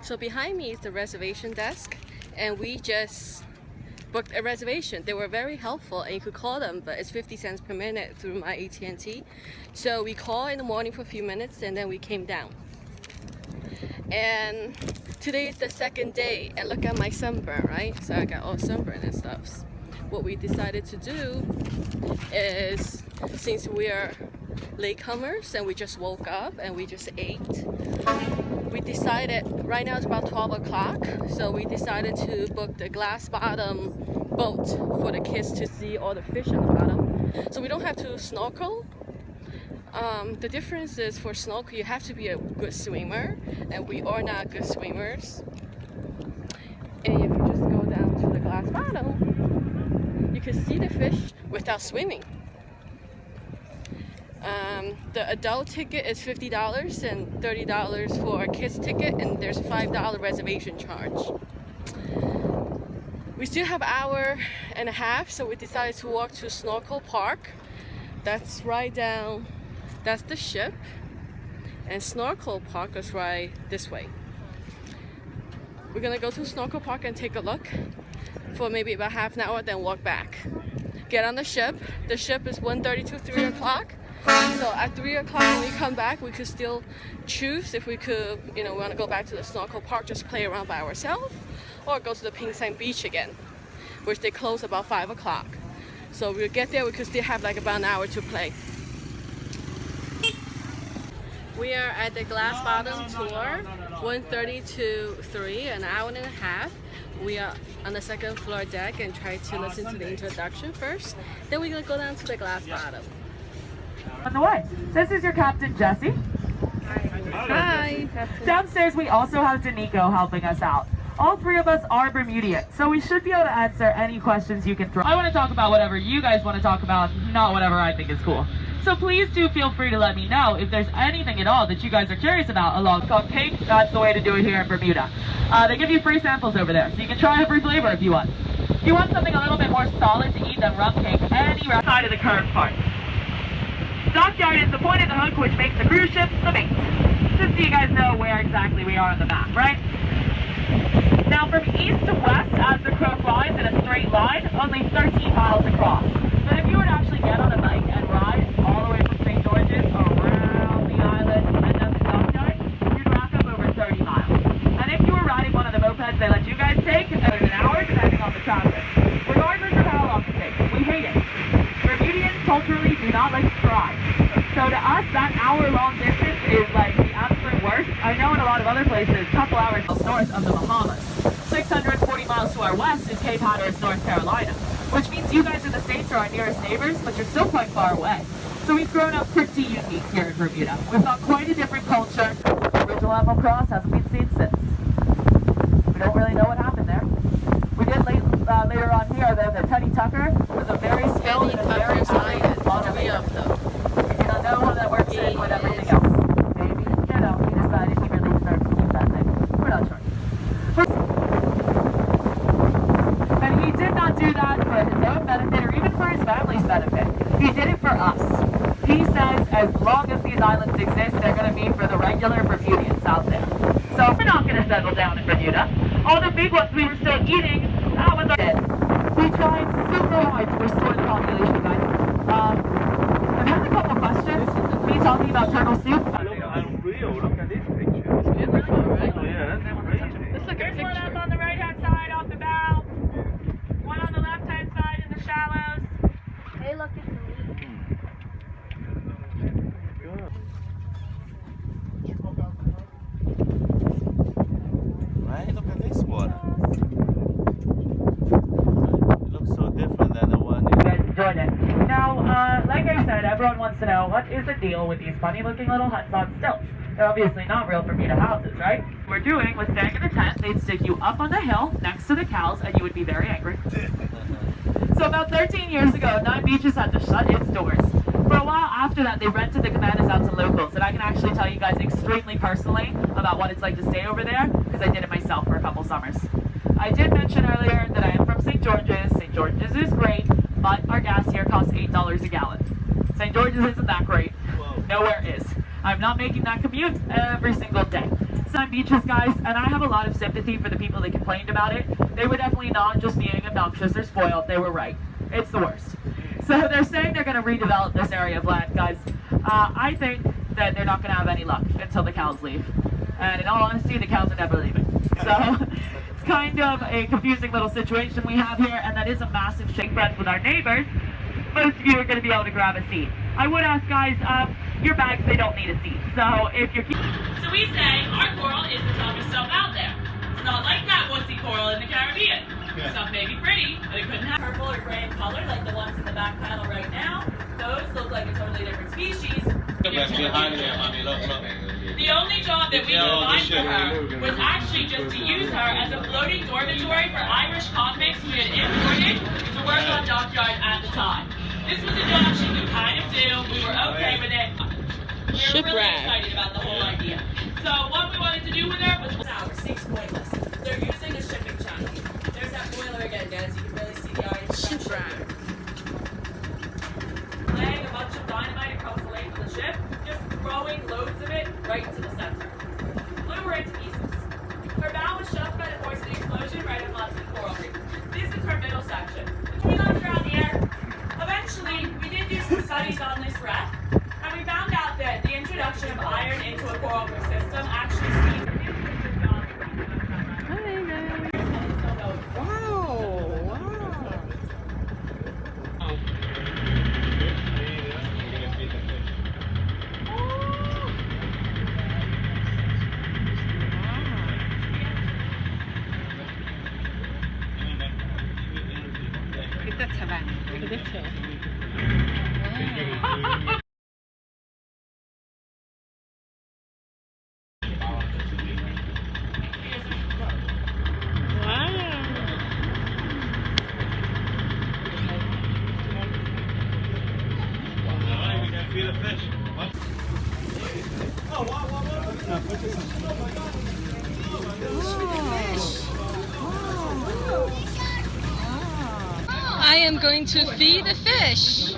So behind me is the reservation desk, and we just booked a reservation. They were very helpful, and you could call them, but it's 50 cents per minute through my AT&T. So we called in the morning for a few minutes, and then we came down. And today is the second day, and look at my sunburn, right? So I got all sunburn and stuff. What we decided to do is, since we are latecomers and we just woke up and we just ate, we decided, right now it's about 12 o'clock, so we decided to book the glass bottom boat for the kids to see all the fish on the bottom. So we don't have to snorkel. The difference is, for snorkel you have to be a good swimmer, and we are not good swimmers. And if you just go down to the glass bottom, you can see the fish without swimming. The adult ticket is $50 and $30 for a kids ticket, and there's a $5 reservation charge. We still have an hour and a half, so we decided to walk to Snorkel Park. That's right down, that's the ship, and Snorkel Park is right this way. We're gonna go to Snorkel Park and take a look for maybe about half an hour, then walk back. Get on the ship. The ship is 1:30 to 3 o'clock. So at 3 o'clock when we come back, we could still choose if we could, we want to go back to the Snorkel Park, just play around by ourselves, or go to the Pink Sand Beach again, which they close about 5 o'clock. So we'll get there, we could still have like about an hour to play. We are at the Glass Bottom tour, 1:30 to 3, an hour and a half. We are on the second floor deck and try to listen to the introduction first. Then we're going to go down to the Glass Bottom. On the way. This is your Captain Jesse. Hi. Downstairs we also have Danico helping us out. All three of us are Bermudian, so we should be able to answer any questions you can throw. I want to talk about whatever you guys want to talk about, not whatever I think is cool. So please do feel free to let me know if there's anything at all that you guys are curious about along cake. That's the way to do it here in Bermuda. They give you free samples over there, so you can try every flavor if you want. If you want something a little bit more solid to eat than rum cake, any side of the curved part. Dockyard is the point of the hook, which makes the cruise ships the bait. Just so you guys know where exactly we are on the map, right? Now from east to west, as the crow flies in a straight line, only 13 miles across. But if you were to actually get on a bike and ride all the way from St. George's around the island and then the Dockyard, you'd rack up over 30 miles. And if you were riding one of the mopeds they let you guys take, about an hour depending on the traffic. Regardless of how long it takes, we hate it. Bermudians culturally do not like to try. So to us, that hour-long distance is like the absolute worst. I know in a lot of other places, a couple hours north of the Bahamas. 640 miles to our west is Cape Hatteras, North Carolina, which means you guys in the States are our nearest neighbors, but you're still quite far away. So we've grown up pretty unique here in Bermuda. We've got quite a different culture. The original Emerald Cross hasn't been seen since. We don't really know what happened there. We did later on here that the Teddy Tucker was a very skilled and very talented monorail. No one that works in with everything else. Maybe, he decided he really deserved to keep that thing. We're not sure. And he did not do that for his own benefit or even for his family's benefit. He did it for us. He says as long as these islands exist, they're going to be for the regular Bermudians out there. So we're not going to settle down in Bermuda. All the big ones we were still eating, that was our dead. We tried super hard to restore the population, guys. I've had a couple questions. Me talking about turtle soup. Unreal, look at this picture. It's beautiful, right? Oh, yeah, that's crazy. It's like a picture. There's one up on the right-hand side off the bow. One on the left-hand side in the shallows. Hey, look at the meat. Right, look at this one. It looks so different than the one You guys enjoyed it. Now, like I said, everyone wants to know, what is the deal with these funny-looking little huts on stilts? They're obviously not real Bermuda houses, right? What we're doing was staying in a tent. They'd stick you up on the hill next to the cows, and you would be very angry. So about 13 years ago, Nine Beaches had to shut its doors. For a while after that, they rented the cabanas out to locals, and I can actually tell you guys extremely personally about what it's like to stay over there, because I did it myself for a couple summers. I did mention earlier that I am from St. George's. St. George's is great, but our gas here costs $8 a gallon. St. George's isn't that great. Nowhere is. I'm not making that commute every single day. On beaches, guys, and I have a lot of sympathy for the people that complained about it. They were definitely not just being obnoxious or spoiled. They were right. It's the worst. So they're saying they're going to redevelop this area of land, guys. I think that they're not going to have any luck until the cows leave. And in all honesty, the cows are never leaving. So it's kind of a confusing little situation we have here, and that is a massive shipwreck with our neighbors. Most of you are going to be able to grab a seat. I would ask, guys, your bags, they don't need a seat. So if you're... So we say our coral is the toughest stuff out there. It's not like that wussy coral in the Caribbean. Yeah. Stuff may be pretty, but it couldn't have purple or gray in color like the ones in the back panel right now. Those look like a totally different species. The only job that we could find for her was actually just to use her as a floating dormitory for Irish convicts we had imported to work on dockyard at the time. This was a job she could kind of do. We were okay with it. We were really excited about the whole idea. So what we wanted to do with her was hours, 6 pointless. They're using a shipping channel. There's that boiler again, Dan, so you can really see the iron. Shipwreck. Laying a bunch of dynamite across the lake of the ship, just throwing loads of it right into the center. Blew her into pieces. Her bow was shoved by the force of the explosion right up onto the coral reef. This is her middle section. We left her out in the air. Eventually, we did do some studies on this wreck, and we found out that the introduction of iron into a coral reef system actually speeds. Feel the fish. What? I am going to feed the fish.